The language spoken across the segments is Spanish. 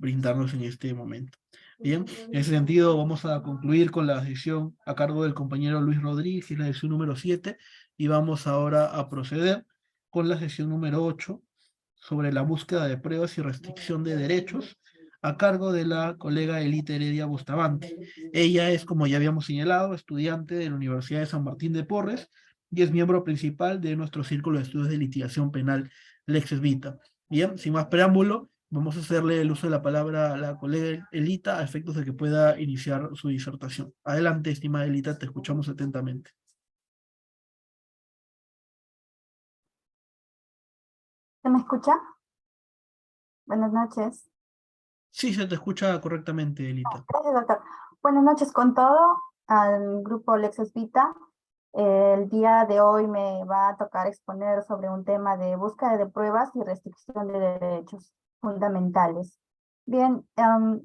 brindarnos en este momento. Bien, en ese sentido vamos a concluir con la sesión a cargo del compañero Luis Rodríguez, que es la sesión número 7, y vamos ahora a proceder con la sesión número 8 sobre la búsqueda de pruebas y restricción de derechos a cargo de la colega Elita Heredia Bustamante. Ella es, como ya habíamos señalado, estudiante de la Universidad de San Martín de Porres y es miembro principal de nuestro Círculo de Estudios de Litigación Penal Lexes Vita. Bien, sin más preámbulo, vamos a hacerle el uso de la palabra a la colega Elita a efectos de que pueda iniciar su disertación. Adelante, estimada Elita, te escuchamos atentamente. ¿Se me escucha? Buenas noches. Sí, se te escucha correctamente, Elita. Gracias, doctor. Buenas noches con todo al grupo Lexes Vita. El día de hoy me va a tocar exponer sobre un tema de búsqueda de pruebas y restricción de derechos fundamentales. Bien,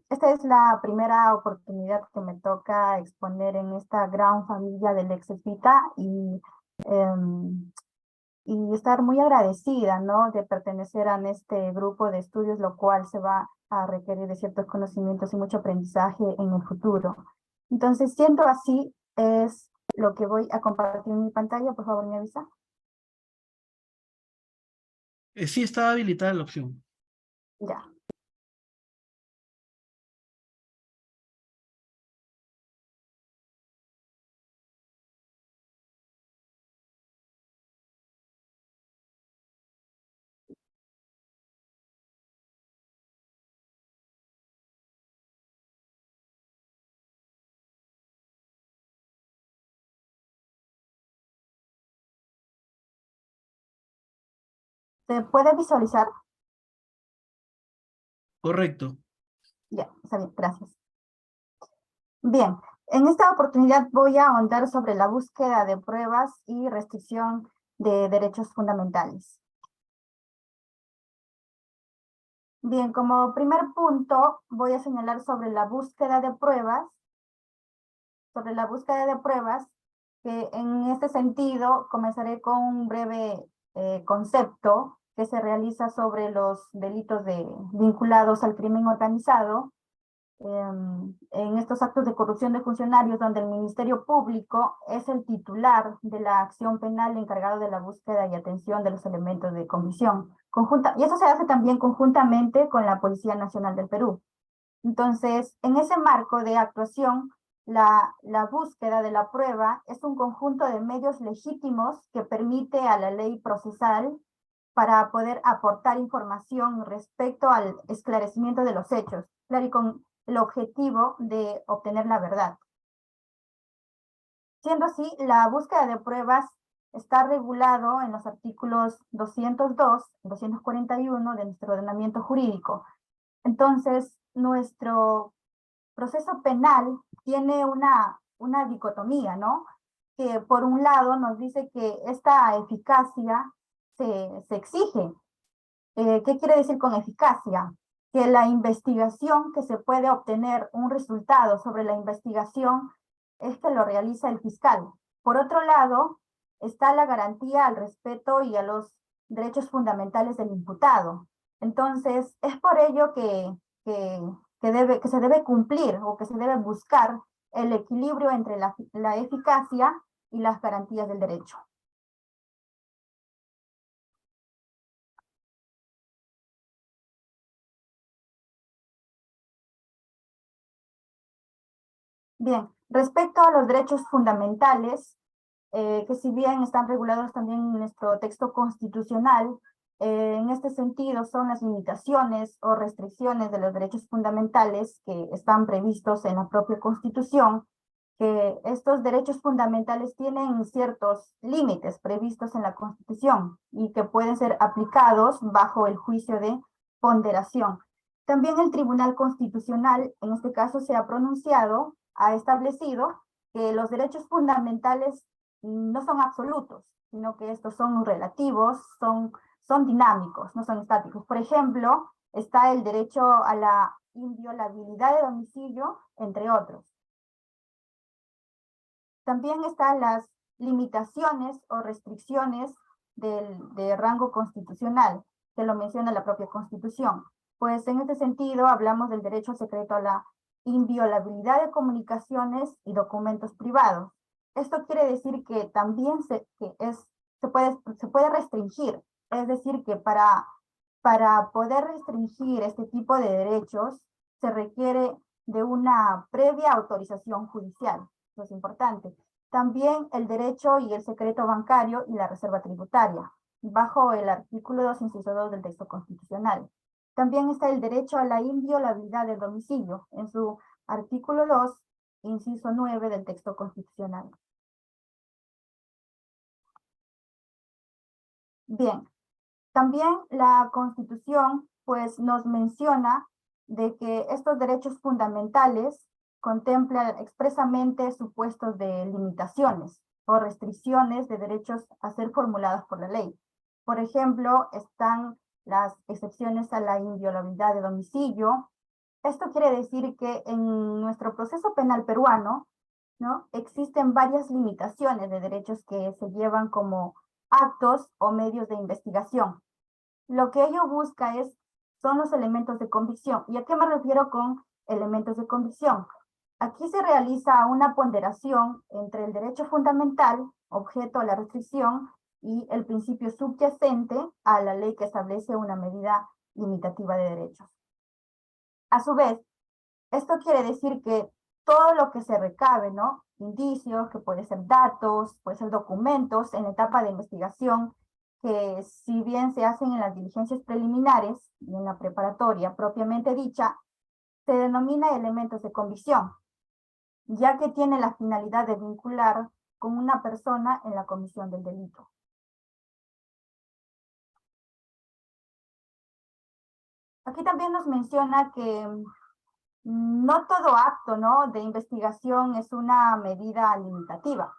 esta es la primera oportunidad que me toca exponer en esta gran familia de Lexes Vita y estar muy agradecida, ¿no?, de pertenecer a este grupo de estudios, lo cual se va a requerir de ciertos conocimientos y mucho aprendizaje en el futuro. Entonces, siendo así, es lo que voy a compartir en mi pantalla. Por favor, me avisa. Sí está habilitada la opción. Ya. ¿Se puede visualizar? Correcto. Ya, está bien, gracias. Bien, en esta oportunidad voy a ahondar sobre la búsqueda de pruebas y restricción de derechos fundamentales. Bien, como primer punto voy a señalar sobre la búsqueda de pruebas, que en este sentido comenzaré con un breve concepto que se realiza sobre los delitos vinculados al crimen organizado, en estos actos de corrupción de funcionarios donde el Ministerio Público es el titular de la acción penal encargado de la búsqueda y atención de los elementos de comisión conjunta, y eso se hace también conjuntamente con la Policía Nacional del Perú. Entonces, en ese marco de actuación, la búsqueda de la prueba es un conjunto de medios legítimos que permite a la ley procesal para poder aportar información respecto al esclarecimiento de los hechos, claro, y con el objetivo de obtener la verdad. Siendo así, la búsqueda de pruebas está regulado en los artículos 202 y 241 de nuestro ordenamiento jurídico. Entonces, nuestro proceso penal tiene una dicotomía, ¿no? Que por un lado nos dice que esta eficacia se exige. ¿Qué quiere decir con eficacia? Que la investigación, que se puede obtener un resultado sobre la investigación, lo realiza el fiscal. Por otro lado, está la garantía al respeto y a los derechos fundamentales del imputado. Entonces, es por ello que se debe cumplir o que se debe buscar el equilibrio entre la eficacia y las garantías del derecho. Bien, respecto a los derechos fundamentales, que si bien están regulados también en nuestro texto constitucional, en este sentido son las limitaciones o restricciones de los derechos fundamentales que están previstos en la propia Constitución, que estos derechos fundamentales tienen ciertos límites previstos en la Constitución y que pueden ser aplicados bajo el juicio de ponderación. También el Tribunal Constitucional, en este caso, ha establecido que los derechos fundamentales no son absolutos, sino que estos son relativos, son dinámicos, no son estáticos. Por ejemplo, está el derecho a la inviolabilidad de domicilio, entre otros. También están las limitaciones o restricciones de rango constitucional, que lo menciona la propia Constitución. Pues en este sentido hablamos del derecho secreto a la inviolabilidad de comunicaciones y documentos privados. Esto quiere decir que también se puede restringir, es decir, que para poder restringir este tipo de derechos se requiere de una previa autorización judicial. Eso es importante. También el derecho y el secreto bancario y la reserva tributaria, bajo el artículo 2, inciso 2 del texto constitucional. También está el derecho a la inviolabilidad del domicilio, en su artículo 2, inciso 9 del texto constitucional. Bien, también la Constitución pues nos menciona de que estos derechos fundamentales contemplan expresamente supuestos de limitaciones o restricciones de derechos a ser formulados por la ley. Por ejemplo, están las excepciones a la inviolabilidad de domicilio. Esto quiere decir que en nuestro proceso penal peruano, ¿no?, existen varias limitaciones de derechos que se llevan como actos o medios de investigación. Lo que ello busca son los elementos de convicción. ¿Y a qué me refiero con elementos de convicción? Aquí se realiza una ponderación entre el derecho fundamental, objeto a la restricción, y el principio subyacente a la ley que establece una medida limitativa de derechos. A su vez, esto quiere decir que todo lo que se recabe, ¿no?, indicios, que pueden ser datos, pueden ser documentos en la etapa de investigación, que si bien se hacen en las diligencias preliminares y en la preparatoria propiamente dicha, se denomina elementos de convicción, ya que tiene la finalidad de vincular con una persona en la comisión del delito. Aquí también nos menciona que no todo acto, ¿no?, de investigación es una medida limitativa.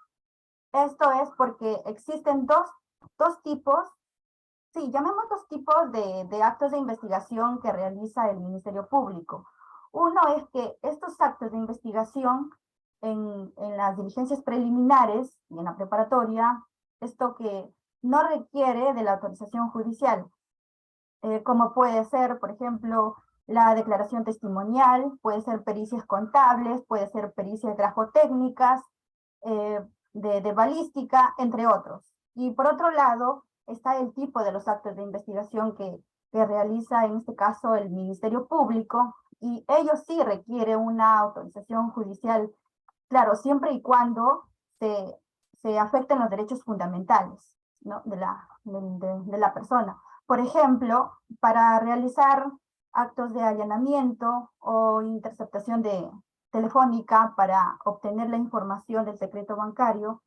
Esto es porque existen dos tipos, sí, llamemos dos tipos de actos de investigación que realiza el Ministerio Público. Uno es que estos actos de investigación en las diligencias preliminares y en la preparatoria, esto que no requiere de la autorización judicial, como puede ser, por ejemplo, la declaración testimonial, puede ser pericias contables, puede ser pericias grafotécnicas, de balística, entre otros. Y por otro lado, está el tipo de los actos de investigación que realiza en este caso el Ministerio Público, y ellos sí requieren una autorización judicial, claro, siempre y cuando se afecten los derechos fundamentales, ¿no?, de la persona. Por ejemplo, para realizar actos de allanamiento o interceptación telefónica para obtener la información del secreto bancario,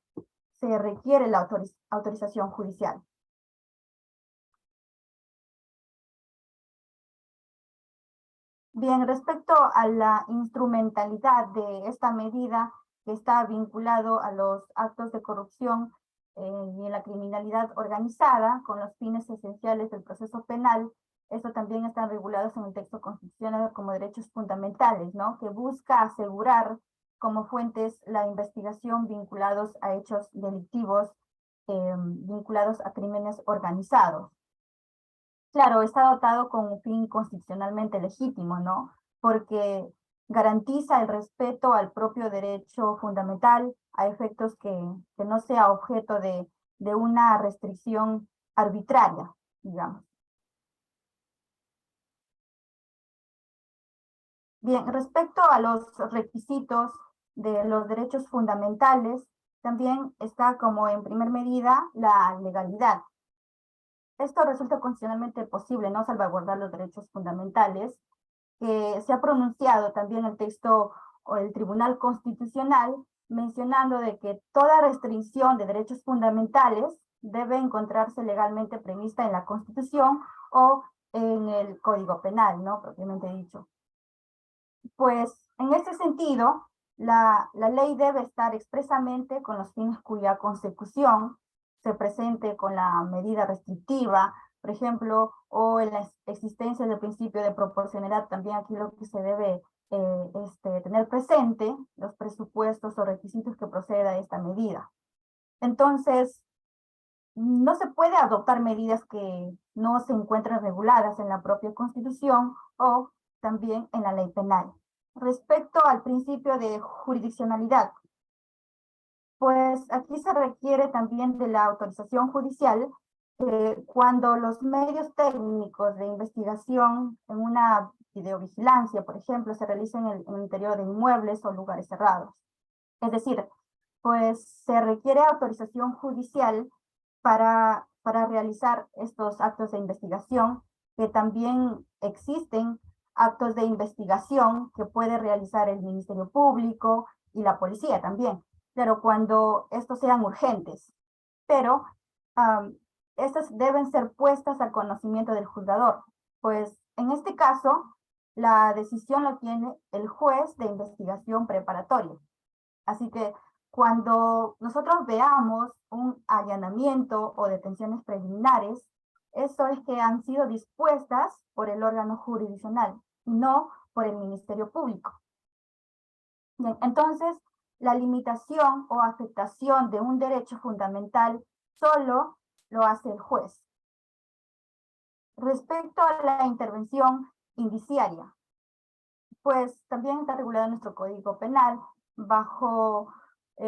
se requiere la autorización judicial. Bien, respecto a la instrumentalidad de esta medida que está vinculado a los actos de corrupción y en la criminalidad organizada con los fines esenciales del proceso penal, esto también están regulados en el texto constitucional como derechos fundamentales, ¿no?, que busca asegurar como fuentes la investigación vinculados a hechos delictivos, vinculados a crímenes organizados. Claro, está dotado con un fin constitucionalmente legítimo, ¿no?, porque garantiza el respeto al propio derecho fundamental a efectos que no sea objeto de una restricción arbitraria, digamos. Bien, respecto a los requisitos de los derechos fundamentales, también está como en primer medida la legalidad. Esto resulta constitucionalmente posible, ¿no?, salvaguardar los derechos fundamentales, que se ha pronunciado también el texto o el Tribunal Constitucional, mencionando de que toda restricción de derechos fundamentales debe encontrarse legalmente prevista en la Constitución o en el Código Penal, ¿no?, propiamente dicho. Pues en este sentido, la ley debe estar expresamente con los fines cuya consecución se presente con la medida restrictiva, por ejemplo, o en la existencia del principio de proporcionalidad. También aquí lo que se debe tener presente, los presupuestos o requisitos que proceda esta medida. Entonces, no se puede adoptar medidas que no se encuentren reguladas en la propia Constitución o también en la ley penal. Respecto al principio de jurisdiccionalidad, pues aquí se requiere también de la autorización judicial cuando los medios técnicos de investigación en una videovigilancia, por ejemplo, se realicen en el interior de inmuebles o lugares cerrados. Es decir, pues se requiere autorización judicial para realizar estos actos de investigación, que también existen actos de investigación que puede realizar el Ministerio Público y la policía también, pero cuando estos sean urgentes. Pero estas deben ser puestas al conocimiento del juzgador, pues en este caso la decisión lo tiene el juez de investigación preparatoria. Así que cuando nosotros veamos un allanamiento o detenciones preliminares, eso es que han sido dispuestas por el órgano jurisdiccional, no por el Ministerio Público. Bien, entonces, la limitación o afectación de un derecho fundamental solo lo hace el juez. Respecto a la intervención indiciaria, pues también está regulado en nuestro Código Penal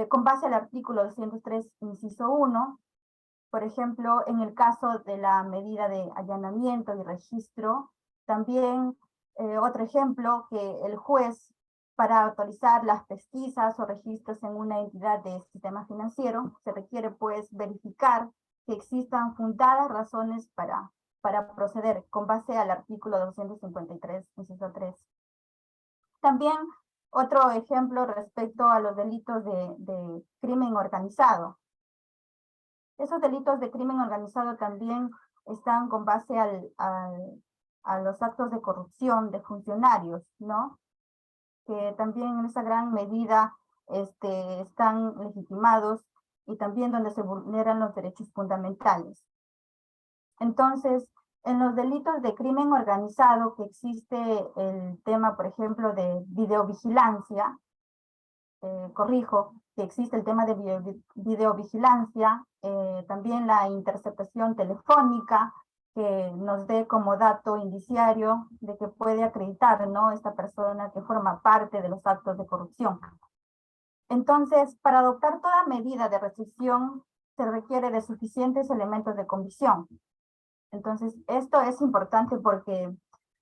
con base al artículo 203, inciso 1, por ejemplo, en el caso de la medida de allanamiento y registro, también otro ejemplo, que el juez, para autorizar las pesquisas o registros en una entidad de sistema financiero, se requiere pues verificar que existan fundadas razones para proceder con base al artículo 253, inciso 3. También otro ejemplo respecto a los delitos de crimen organizado. Esos delitos de crimen organizado también están con base a los actos de corrupción de funcionarios, ¿no? Que también en esa gran medida están legitimados y también donde se vulneran los derechos fundamentales. Entonces, en los delitos de crimen organizado, que existe el tema, por ejemplo, de videovigilancia, corrijo, que existe el tema de videovigilancia, también la interceptación telefónica, que nos dé como dato indiciario de que puede acreditar, ¿no?, esta persona que forma parte de los actos de corrupción. Entonces, para adoptar toda medida de restricción, se requiere de suficientes elementos de convicción. Entonces, esto es importante porque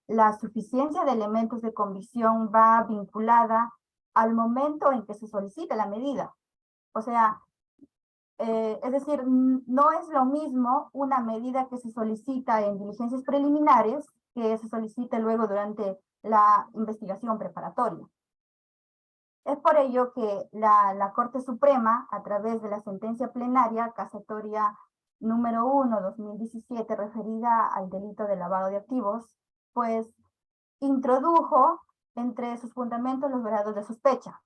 la suficiencia de elementos de convicción va vinculada al momento en que se solicita la medida. O sea, es decir, no es lo mismo una medida que se solicita en diligencias preliminares que se solicita luego durante la investigación preparatoria. Es por ello que la Corte Suprema, a través de la sentencia plenaria casatoria número 1/2017, referida al delito de lavado de activos, pues introdujo entre sus fundamentos los grados de sospecha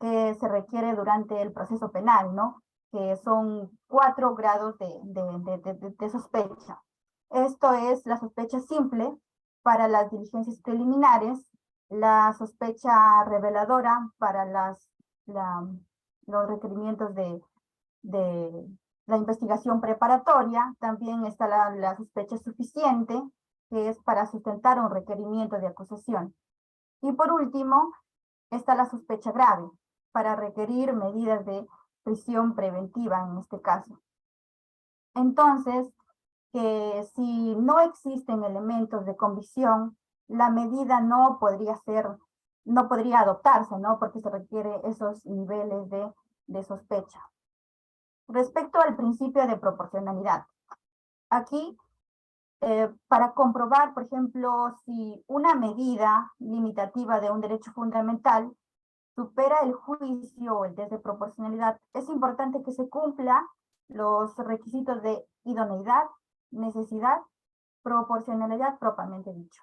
que se requiere durante el proceso penal, ¿no? Que son 4 grados de sospecha. Esto es la sospecha simple para las diligencias preliminares, la sospecha reveladora para los requerimientos de la investigación preparatoria, también está la sospecha suficiente, que es para sustentar un requerimiento de acusación. Y por último, está la sospecha grave, para requerir medidas de prisión preventiva en este caso. Entonces, que si no existen elementos de convicción, la medida no podría adoptarse, ¿no? Porque se requiere esos niveles de sospecha. Respecto al principio de proporcionalidad, aquí, para comprobar, por ejemplo, si una medida limitativa de un derecho fundamental supera el juicio o el test de proporcionalidad, es importante que se cumpla los requisitos de idoneidad, necesidad, proporcionalidad propiamente dicho.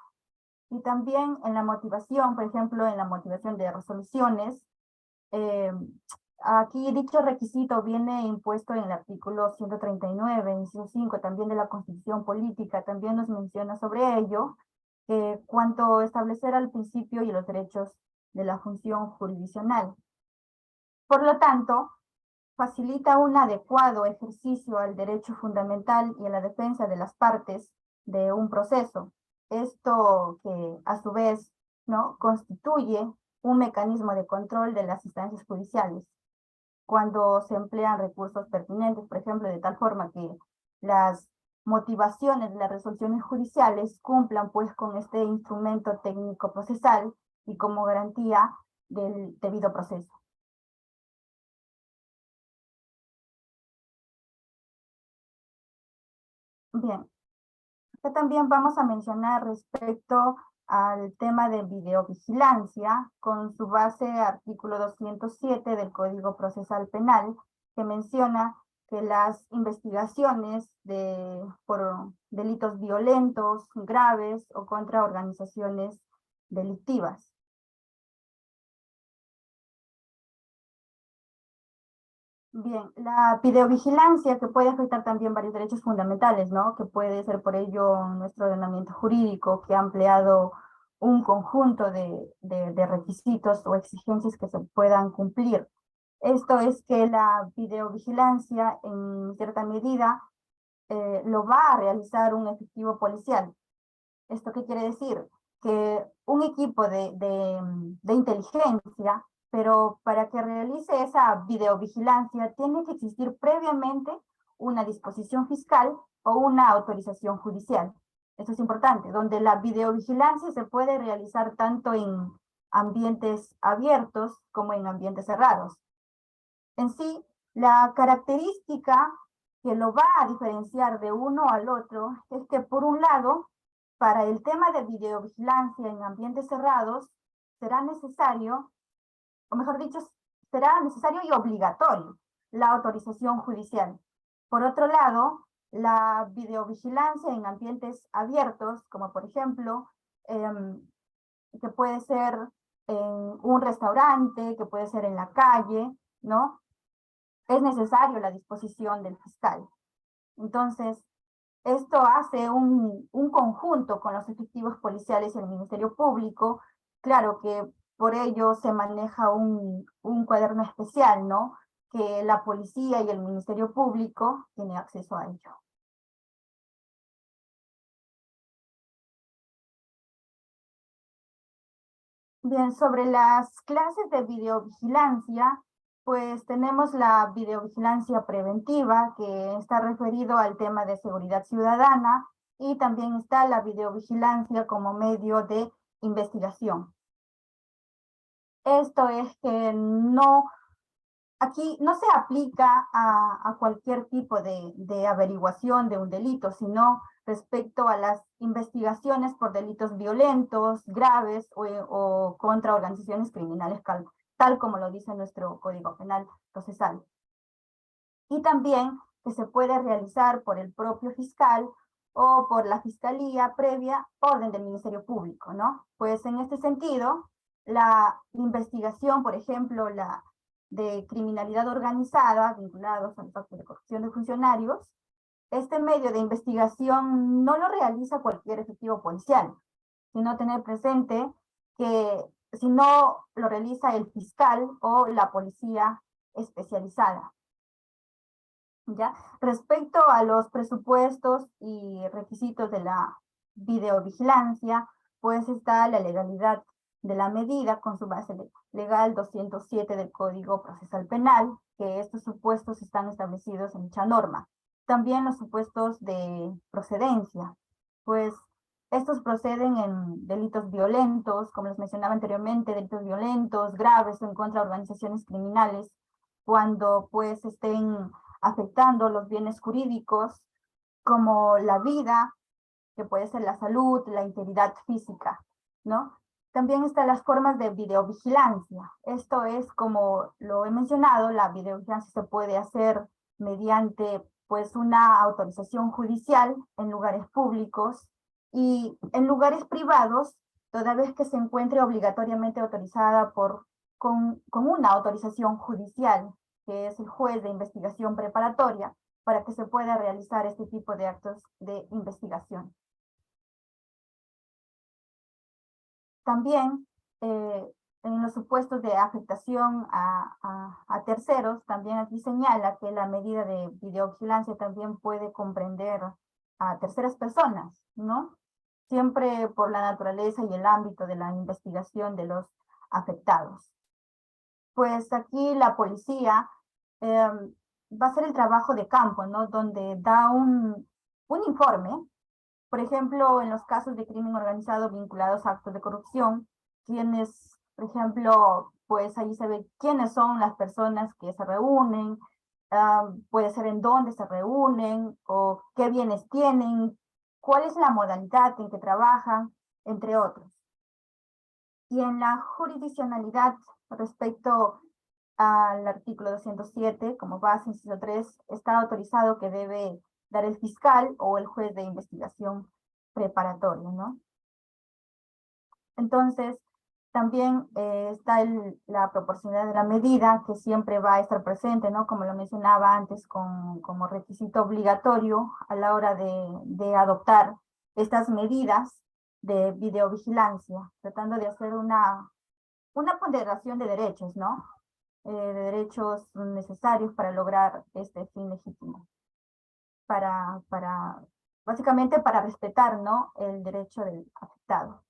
Y también en la motivación, por ejemplo, en la motivación de resoluciones, aquí dicho requisito viene impuesto en el artículo 139, inciso 5, también de la Constitución Política, también nos menciona sobre ello, cuanto a establecer al principio y los derechos de la función jurisdiccional. Por lo tanto, facilita un adecuado ejercicio al derecho fundamental y a la defensa de las partes de un proceso. Esto que a su vez, ¿no?, constituye un mecanismo de control de las instancias judiciales cuando se emplean recursos pertinentes, por ejemplo, de tal forma que las motivaciones de las resoluciones judiciales cumplan pues con este instrumento técnico procesal y como garantía del debido proceso. Bien, acá también vamos a mencionar respecto al tema de videovigilancia, con su base artículo 207 del Código Procesal Penal, que menciona que las investigaciones por delitos violentos, graves o contra organizaciones delictivas. Bien, la videovigilancia que puede afectar también varios derechos fundamentales, ¿no? Que puede ser por ello nuestro ordenamiento jurídico que ha empleado un conjunto de requisitos o exigencias que se puedan cumplir. Esto es que la videovigilancia en cierta medida lo va a realizar un efectivo policial. ¿Esto qué quiere decir? Que un equipo de inteligencia, pero para que realice esa videovigilancia tiene que existir previamente una disposición fiscal o una autorización judicial. Esto es importante, donde la videovigilancia se puede realizar tanto en ambientes abiertos como en ambientes cerrados. En sí, la característica que lo va a diferenciar de uno al otro es que, por un lado, para el tema de videovigilancia en ambientes cerrados, será necesario, o mejor dicho, será necesario y obligatorio la autorización judicial. Por otro lado, la videovigilancia en ambientes abiertos, como por ejemplo, que puede ser en un restaurante, que puede ser en la calle, ¿no? Es necesario la disposición del fiscal. Entonces, esto hace un conjunto con los efectivos policiales y el Ministerio Público. Claro que por ello se maneja un cuaderno especial, ¿no? Que la policía y el Ministerio Público tienen acceso a ello. Bien, sobre las clases de videovigilancia, pues tenemos la videovigilancia preventiva, que está referido al tema de seguridad ciudadana, y también está la videovigilancia como medio de investigación. Esto es que aquí no se aplica a cualquier tipo de averiguación de un delito, sino respecto a las investigaciones por delitos violentos, graves o contra organizaciones criminales, tal como lo dice nuestro Código Penal procesal. Y también que se puede realizar por el propio fiscal o por la fiscalía previa orden del Ministerio Público, ¿no? Pues en este sentido, la investigación, por ejemplo, la de criminalidad organizada vinculados al actos de corrupción de funcionarios, este medio de investigación no lo realiza cualquier efectivo policial, sino tener presente que si no lo realiza el fiscal o la policía especializada. ¿Ya? Respecto a los presupuestos y requisitos de la videovigilancia, pues está la legalidad de la medida con su base legal 207 del Código Procesal Penal, que estos supuestos están establecidos en dicha norma. También los supuestos de procedencia, pues estos proceden en delitos violentos, como les mencionaba anteriormente, delitos violentos, graves o en contra de organizaciones criminales, cuando pues estén afectando los bienes jurídicos como la vida, que puede ser la salud, la integridad física, ¿no? También están las formas de videovigilancia. Esto es, como lo he mencionado, la videovigilancia se puede hacer mediante pues una autorización judicial en lugares públicos y en lugares privados, toda vez que se encuentre obligatoriamente autorizada con una autorización judicial, que es el juez de investigación preparatoria, para que se pueda realizar este tipo de actos de investigación. También En los supuestos de afectación a terceros, también aquí señala que la medida de videovigilancia también puede comprender a terceras personas, ¿no? Siempre por la naturaleza y el ámbito de la investigación de los afectados. Pues aquí la policía va a hacer el trabajo de campo, ¿no? Donde da un informe, por ejemplo, en los casos de crimen organizado vinculados a actos de corrupción, quienes, por ejemplo, pues ahí se ve quiénes son las personas que se reúnen, puede ser en dónde se reúnen, o qué bienes tienen, cuál es la modalidad en que trabajan, entre otros. Y en la jurisdiccionalidad respecto al artículo 207, como base, inciso 3, está autorizado que debe dar el fiscal o el juez de investigación preparatorio, ¿no? Entonces, también está la proporcionalidad de la medida, que siempre va a estar presente, ¿no? Como lo mencionaba antes, como requisito obligatorio a la hora de adoptar estas medidas de videovigilancia, tratando de hacer una ponderación de derechos, ¿no? De derechos necesarios para lograr este fin legítimo, básicamente para respetar, ¿no? El derecho del afectado.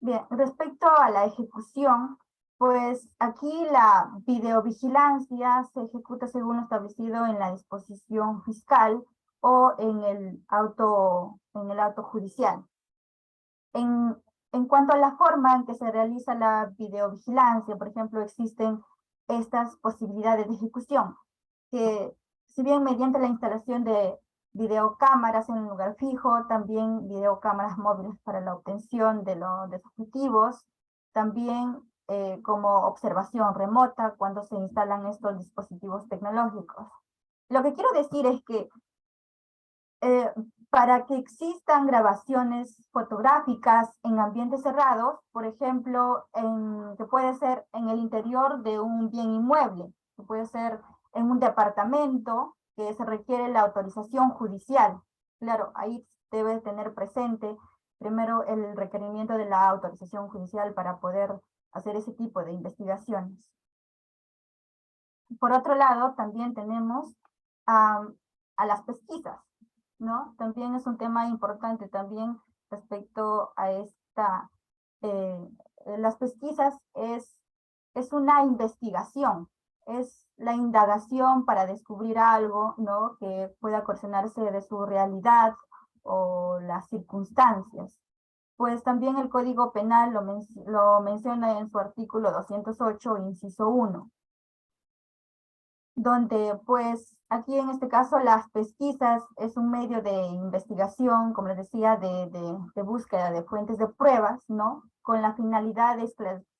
Bien, respecto a la ejecución, pues aquí la videovigilancia se ejecuta según lo establecido en la disposición fiscal o en el auto judicial. En cuanto a la forma en que se realiza la videovigilancia, por ejemplo, existen estas posibilidades de ejecución, que si bien mediante la instalación de videocámaras en un lugar fijo, también videocámaras móviles para la obtención de los objetivos, también como observación remota cuando se instalan estos dispositivos tecnológicos. Lo que quiero decir es que eh, para que existan grabaciones fotográficas en ambientes cerrados, por ejemplo, que puede ser en el interior de un bien inmueble, que puede ser en un departamento, que se requiere la autorización judicial. Claro, ahí debe tener presente primero el requerimiento de la autorización judicial para poder hacer ese tipo de investigaciones. Por otro lado, también tenemos a las pesquisas, ¿no? También es un tema importante también respecto a las pesquisas es una investigación, es la indagación para descubrir algo, ¿no? Que pueda cuestionarse de su realidad o las circunstancias. Pues también el Código Penal lo menciona en su artículo 208, inciso 1, donde pues aquí en este caso las pesquisas es un medio de investigación, como les decía, de búsqueda de fuentes de pruebas, ¿no? Con la finalidad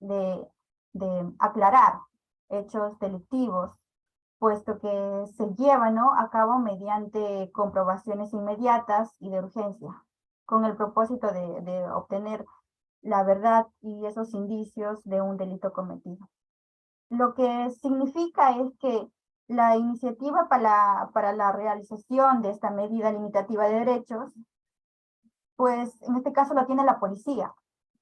de aclarar hechos delictivos, puesto que se lleva, ¿no?, a cabo mediante comprobaciones inmediatas y de urgencia, con el propósito de obtener la verdad y esos indicios de un delito cometido. Lo que significa es que la iniciativa para la realización de esta medida limitativa de derechos, pues en este caso lo tiene la policía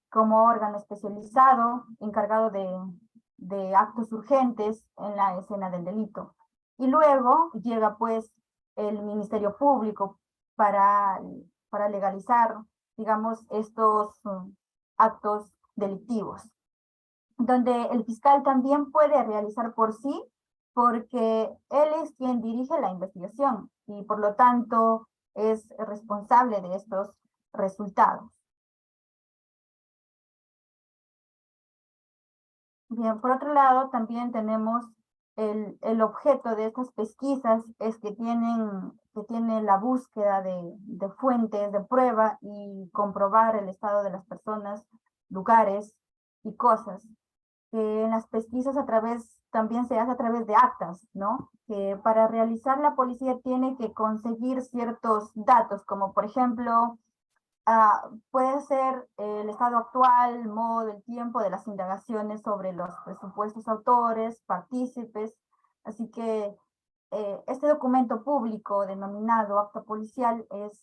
como órgano especializado encargado de actos urgentes en la escena del delito. Y luego llega pues el Ministerio Público para legalizar, digamos, estos actos delictivos, donde el fiscal también puede realizar por sí, porque él es quien dirige la investigación y por lo tanto es responsable de estos resultados. Bien, por otro lado, también tenemos el objeto de estas pesquisas es que tiene la búsqueda de fuentes de prueba y comprobar el estado de las personas, lugares y cosas. Que en las pesquisas también se hace a través de actas, ¿no? Que para realizar la policía tiene que conseguir ciertos datos, como por ejemplo, puede ser el estado actual, el modo, el tiempo de las indagaciones sobre los presupuestos autores, partícipes. Así que este documento público denominado acta policial es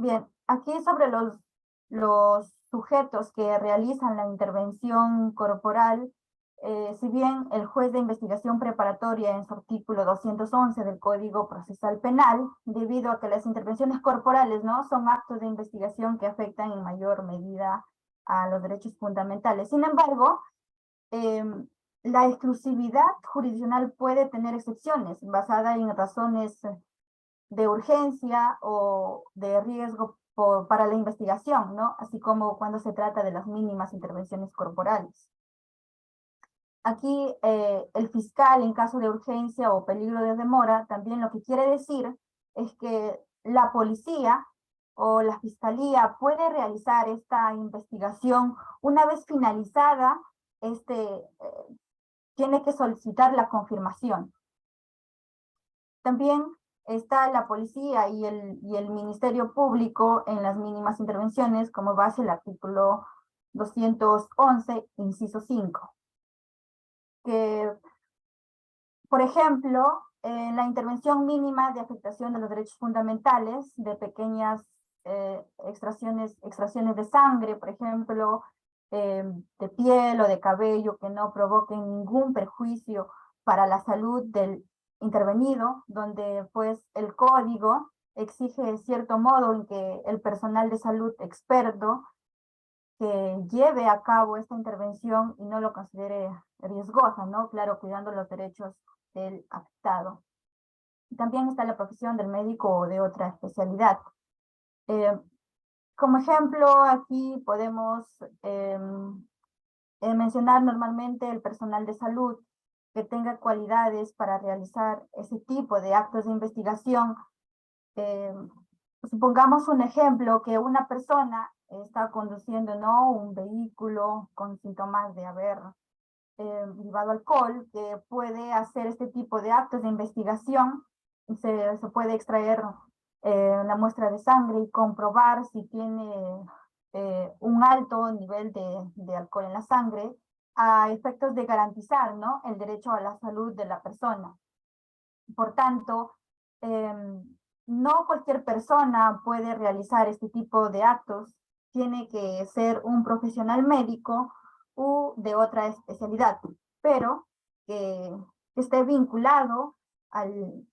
Bien, aquí sobre los sujetos que realizan la intervención corporal, si bien el juez de investigación preparatoria en su artículo 211 del Código Procesal Penal, debido a que las intervenciones corporales, ¿no?, son actos de investigación que afectan en mayor medida a los derechos fundamentales. Sin embargo, la exclusividad jurisdiccional puede tener excepciones basada en razones de urgencia o de riesgo para la investigación, ¿no? Así como cuando se trata de las mínimas intervenciones corporales. Aquí el fiscal, en caso de urgencia o peligro de demora, también lo que quiere decir es que la policía o la fiscalía puede realizar esta investigación una vez finalizada, tiene que solicitar la confirmación. También está la policía y el Ministerio Público en las mínimas intervenciones como base el artículo 211, inciso 5. Que, por ejemplo, en la intervención mínima de afectación de los derechos fundamentales, de pequeñas extracciones de sangre, por ejemplo, de piel o de cabello que no provoquen ningún perjuicio para la salud del intervenido, donde pues el código exige cierto modo en que el personal de salud experto que lleve a cabo esta intervención y no lo considere riesgosa, ¿no? Claro, cuidando los derechos del afectado. También está la profesión del médico o de otra especialidad. Como ejemplo, aquí podemos mencionar normalmente el personal de salud que tenga cualidades para realizar ese tipo de actos de investigación. Supongamos un ejemplo, que una persona está conduciendo, ¿no?, un vehículo con síntomas de haber llevado alcohol, que puede hacer este tipo de actos de investigación. Se puede extraer la muestra de sangre y comprobar si tiene un alto nivel de alcohol en la sangre, a efectos de garantizar, ¿no?, el derecho a la salud de la persona. Por tanto, no cualquier persona puede realizar este tipo de actos, tiene que ser un profesional médico u de otra especialidad, pero que esté vinculado al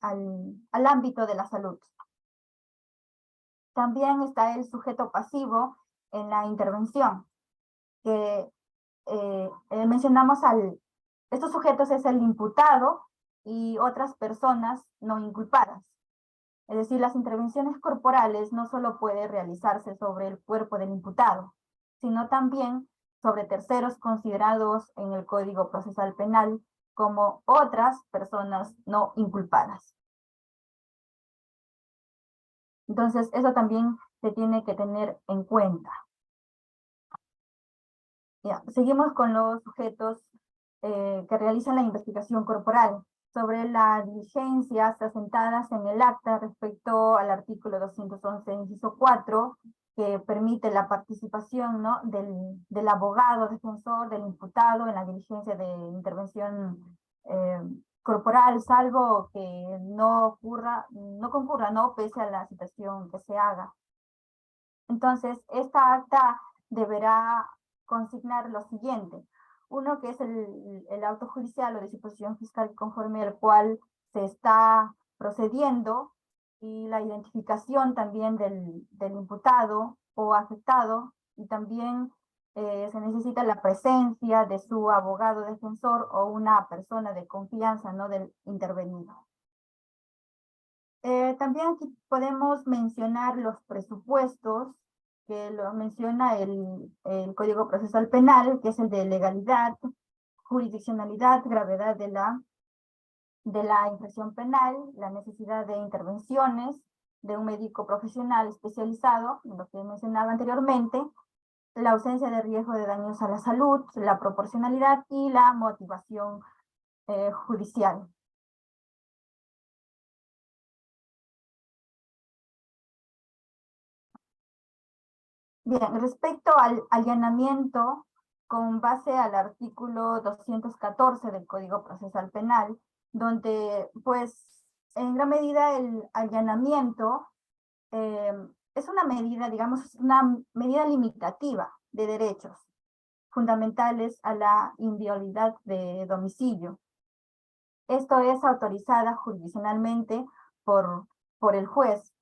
ámbito de la salud. También está el sujeto pasivo en la intervención, que mencionamos estos sujetos es el imputado y otras personas no inculpadas. Es decir, las intervenciones corporales no solo pueden realizarse sobre el cuerpo del imputado, sino también sobre terceros considerados en el Código Procesal Penal como otras personas no inculpadas. Entonces, eso también se tiene que tener en cuenta. Ya, seguimos con los sujetos que realizan la investigación corporal sobre las diligencias asentadas en el acta respecto al artículo 211, inciso 4, que permite la participación, ¿no?, del abogado defensor, del imputado en la diligencia de intervención corporal, salvo que no concurra, ¿no?, pese a la citación que se haga. Entonces, esta acta deberá consignar lo siguiente. Uno, que es el auto judicial o disposición fiscal conforme al cual se está procediendo, y la identificación también del imputado o afectado, y también se necesita la presencia de su abogado defensor o una persona de confianza, ¿no?, del intervenido. También aquí podemos mencionar los presupuestos, que lo menciona el Código Procesal Penal, que es el de legalidad, jurisdiccionalidad, gravedad de la infracción penal, la necesidad de intervenciones de un médico profesional especializado, lo que mencionaba anteriormente, la ausencia de riesgo de daños a la salud, la proporcionalidad y la motivación judicial. Bien, respecto al allanamiento, con base al artículo 214 del Código Procesal Penal, donde, pues, en gran medida el allanamiento es una medida, digamos, una medida limitativa de derechos fundamentales a la inviolabilidad de domicilio. Esto es autorizada jurisdiccionalmente por el juez.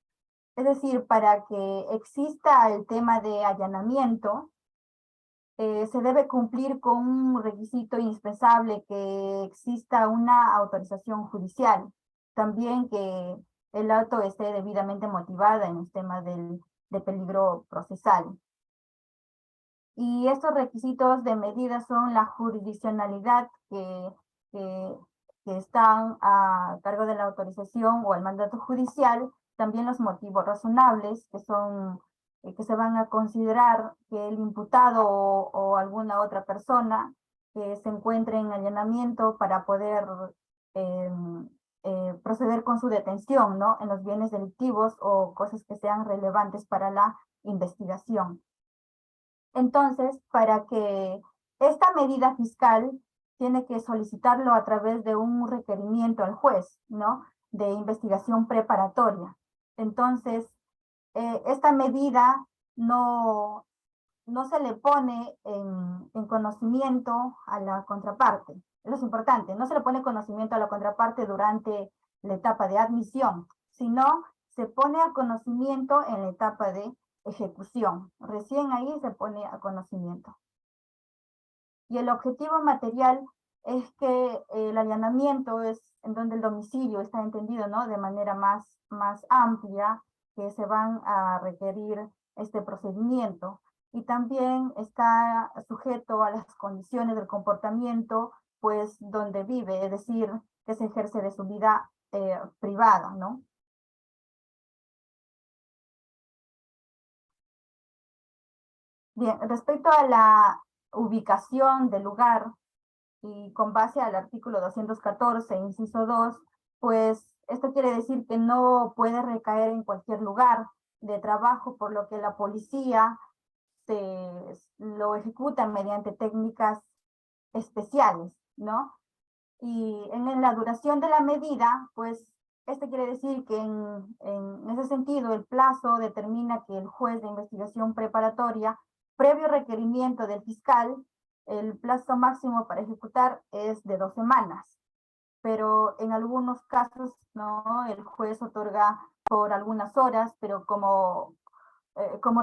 Es decir, para que exista el tema de allanamiento, se debe cumplir con un requisito indispensable, que exista una autorización judicial. También que el auto esté debidamente motivada en el tema de peligro procesal. Y estos requisitos de medida son la jurisdiccionalidad que están a cargo de la autorización o el mandato judicial, también los motivos razonables, que son que se van a considerar que el imputado o alguna otra persona que se encuentre en allanamiento para poder proceder con su detención, ¿no?, en los bienes delictivos o cosas que sean relevantes para la investigación. Entonces, para que esta medida fiscal tiene que solicitarlo a través de un requerimiento al juez, ¿no?, de investigación preparatoria. Entonces, esta medida no se le pone en conocimiento a la contraparte. Eso es importante, no se le pone conocimiento a la contraparte durante la etapa de admisión, sino se pone a conocimiento en la etapa de ejecución. Recién ahí se pone a conocimiento. Y el objetivo material es que el allanamiento es en donde el domicilio está entendido, ¿no?, de manera más amplia, que se van a requerir este procedimiento. Y también está sujeto a las condiciones del comportamiento, pues, donde vive, es decir, que se ejerce de su vida privada, ¿no? Bien, respecto a la ubicación del lugar, y con base al artículo 214, inciso 2, pues esto quiere decir que no puede recaer en cualquier lugar de trabajo, por lo que la policía lo ejecuta mediante técnicas especiales, ¿no? Y en la duración de la medida, pues esto quiere decir que en ese sentido el plazo determina que el juez de investigación preparatoria, previo requerimiento del fiscal, el plazo máximo para ejecutar es de 2 semanas, pero en algunos casos, ¿no?, el juez otorga por algunas horas, pero como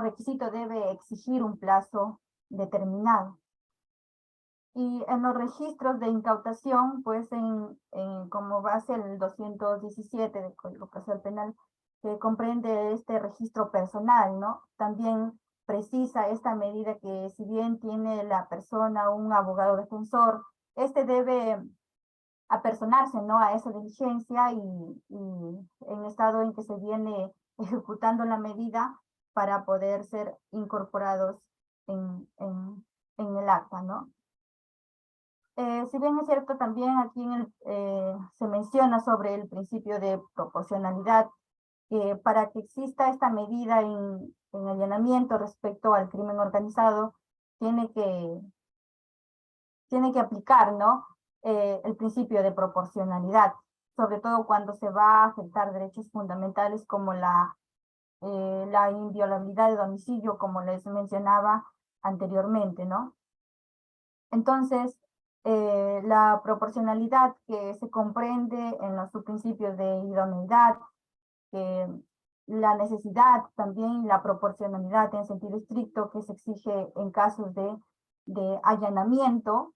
requisito debe exigir un plazo determinado. Y en los registros de incautación, pues como base el 217 del Código Procesal Penal, que comprende este registro personal, ¿no?, también precisa esta medida que, si bien tiene la persona un abogado defensor, este debe apersonarse, ¿no?, a esa diligencia y en estado en que se viene ejecutando la medida para poder ser incorporados en el acta, ¿no? Si bien es cierto, también aquí se menciona sobre el principio de proporcionalidad, que para que exista esta medida en allanamiento respecto al crimen organizado, tiene que aplicar, ¿no?, el principio de proporcionalidad, sobre todo cuando se va a afectar derechos fundamentales como la inviolabilidad de domicilio, como les mencionaba anteriormente, ¿no? Entonces, la proporcionalidad, que se comprende en los subprincipios de idoneidad, la necesidad, también la proporcionalidad en sentido estricto, que se exige en casos de allanamiento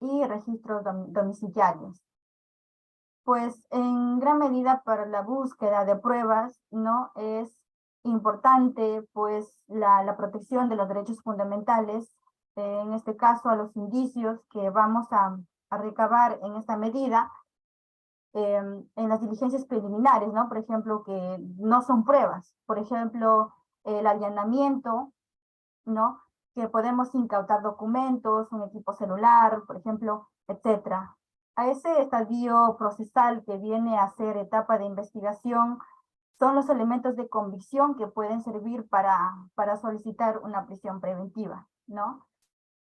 y registros domiciliarios. Pues en gran medida para la búsqueda de pruebas, ¿no?, es importante pues la protección de los derechos fundamentales, en este caso a los indicios que vamos a recabar en esta medida, en las diligencias preliminares, ¿no?, por ejemplo, que no son pruebas, por ejemplo, el allanamiento, ¿no?, que podemos incautar documentos, un equipo celular, por ejemplo, etcétera. A ese estadio procesal que viene a ser etapa de investigación, son los elementos de convicción que pueden servir para solicitar una prisión preventiva, ¿no?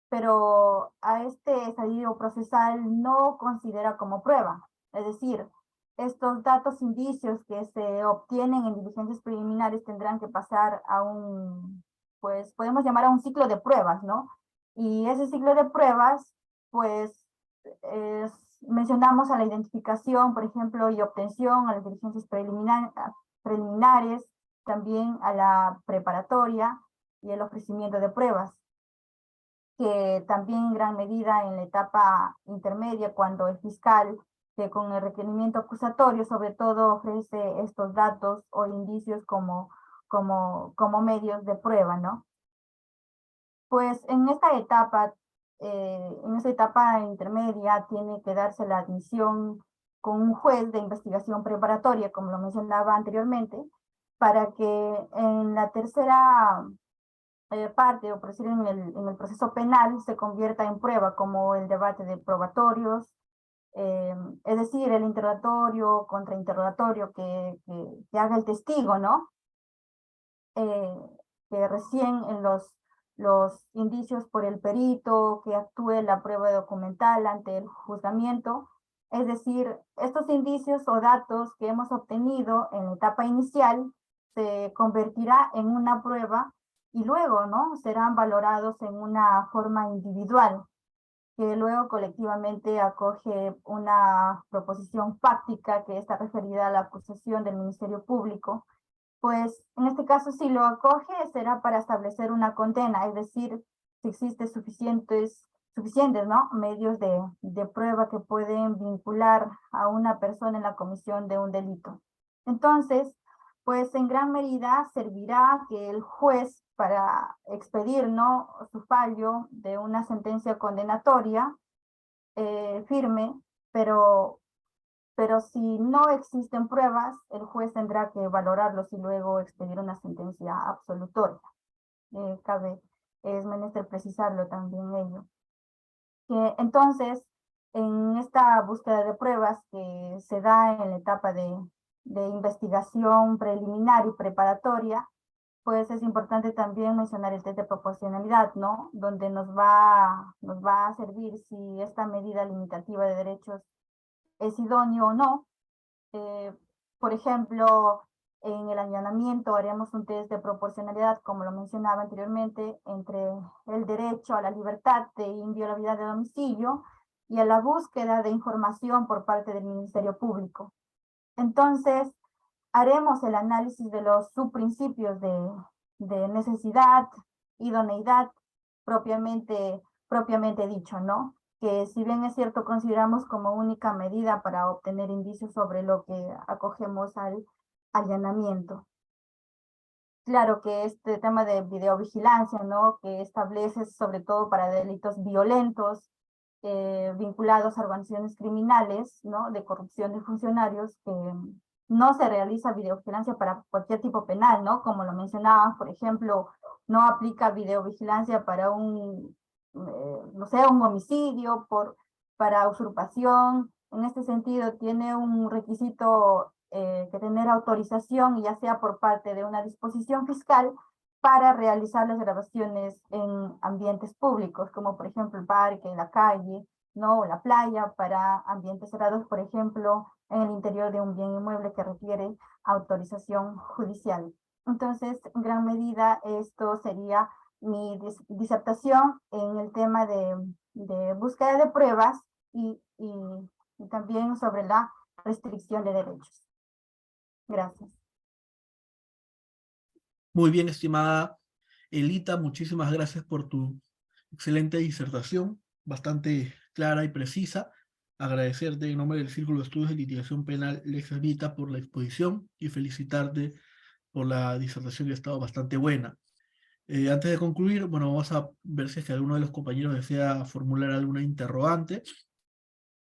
Pero a este estadio procesal no considera como prueba, es decir, estos datos indicios que se obtienen en diligencias preliminares tendrán que pasar a un, pues podemos llamar a un ciclo de pruebas, ¿no? Y ese ciclo de pruebas, pues mencionamos a la identificación, por ejemplo, y obtención, a las diligencias preliminares, también a la preparatoria y el ofrecimiento de pruebas, que también en gran medida en la etapa intermedia, cuando el fiscal, que con el requerimiento acusatorio sobre todo ofrece estos datos o indicios como medios de prueba, ¿no? Pues en esta etapa intermedia tiene que darse la admisión con un juez de investigación preparatoria, como lo mencionaba anteriormente, para que en la tercera parte, o por decir en el proceso penal, se convierta en prueba, como el debate de probatorios, es decir, el interrogatorio, contrainterrogatorio que haga el testigo, ¿no? Que recién en los indicios por el perito, que actúe la prueba documental ante el juzgamiento. Es decir, estos indicios o datos que hemos obtenido en la etapa inicial se convertirá en una prueba y luego, ¿no? Serán valorados en una forma individual, que luego colectivamente acoge una proposición fáctica que está referida a la acusación del Ministerio Público. Pues en este caso, si lo acoge, será para establecer una condena, es decir, si existe suficientes, ¿no? medios de prueba que pueden vincular a una persona en la comisión de un delito. Entonces, pues en gran medida servirá que el juez, para expedir, ¿no? su fallo de una sentencia condenatoria firme, pero si no existen pruebas, el juez tendrá que valorarlos y luego expedir una sentencia absolutoria. Es menester precisarlo también ello. Entonces, en esta búsqueda de pruebas que se da en la etapa de investigación preliminar y preparatoria, pues es importante también mencionar el test de proporcionalidad, ¿no? Donde nos va a servir si esta medida limitativa de derechos es idóneo o no. Eh, por ejemplo, en el allanamiento haremos un test de proporcionalidad, como lo mencionaba anteriormente, entre el derecho a la libertad de inviolabilidad de domicilio y a la búsqueda de información por parte del Ministerio Público. Entonces, haremos el análisis de los subprincipios de necesidad, idoneidad, propiamente dicho, ¿no? Que si bien es cierto, consideramos como única medida para obtener indicios sobre lo que acogemos al allanamiento. Claro que este tema de videovigilancia, ¿no? Que establece sobre todo para delitos violentos, vinculados a organizaciones criminales, ¿no? De corrupción de funcionarios, que no se realiza videovigilancia para cualquier tipo penal, ¿no? Como lo mencionaba, por ejemplo, no aplica videovigilancia para no sé, un homicidio, para usurpación. En este sentido, tiene un requisito que tener autorización, ya sea por parte de una disposición fiscal, para realizar las grabaciones en ambientes públicos, como por ejemplo el parque, la calle, ¿no? O la playa, para ambientes cerrados, por ejemplo, en el interior de un bien inmueble que requiere autorización judicial. Entonces, en gran medida, esto sería mi disertación en el tema de búsqueda de pruebas y también sobre la restricción de derechos. Gracias. Muy bien, estimada Elita, muchísimas gracias por tu excelente disertación, bastante clara y precisa. Agradecerte en nombre del Círculo de Estudios de Litigación Penal Lex Vita por la exposición y felicitarte por la disertación que ha estado bastante buena. Antes de concluir, bueno, vamos a ver si es que alguno de los compañeros desea formular alguna interrogante.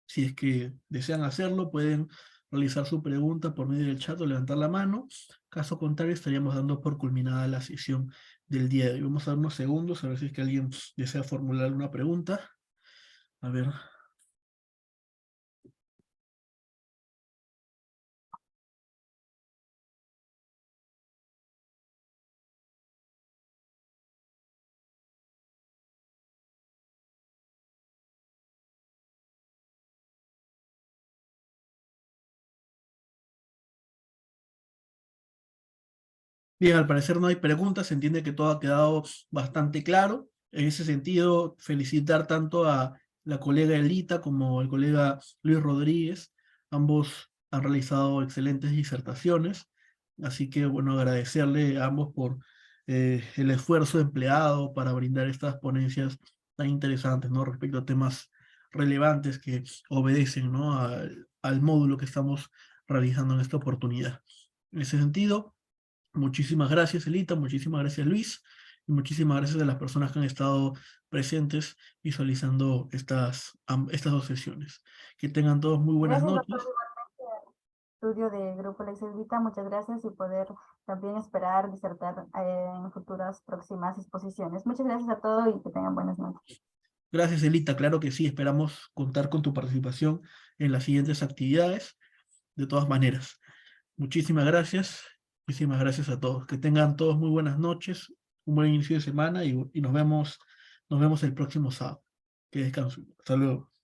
Si es que desean hacerlo, pueden realizar su pregunta por medio del chat o levantar la mano. Caso contrario, estaríamos dando por culminada la sesión del día de hoy. Vamos a dar unos segundos a ver si es que alguien desea formular alguna pregunta. A ver. Bien, al parecer no hay preguntas, se entiende que todo ha quedado bastante claro. En ese sentido, felicitar tanto a la colega Elita como al colega Luis Rodríguez. Ambos han realizado excelentes disertaciones, así que bueno, agradecerle a ambos por el esfuerzo empleado para brindar estas ponencias tan interesantes, ¿no? Respecto a temas relevantes que obedecen, ¿no? Al módulo que estamos realizando en esta oportunidad. En ese sentido, muchísimas gracias, Elita, muchísimas gracias, Luis, y muchísimas gracias a las personas que han estado presentes visualizando estas dos sesiones. Que tengan todos muy buenas Gracias, doctor, noches. igualmente al estudio de Grupo Lexis Vita, muchas gracias y poder también esperar disertar en futuras próximas exposiciones. Muchas gracias a todos y que tengan buenas noches. Gracias, Elita, claro que sí, esperamos contar con tu participación en las siguientes actividades, de todas maneras. Muchísimas gracias a todos. Que tengan todos muy buenas noches, un buen inicio de semana y nos vemos el próximo sábado. Que descansen. Hasta luego.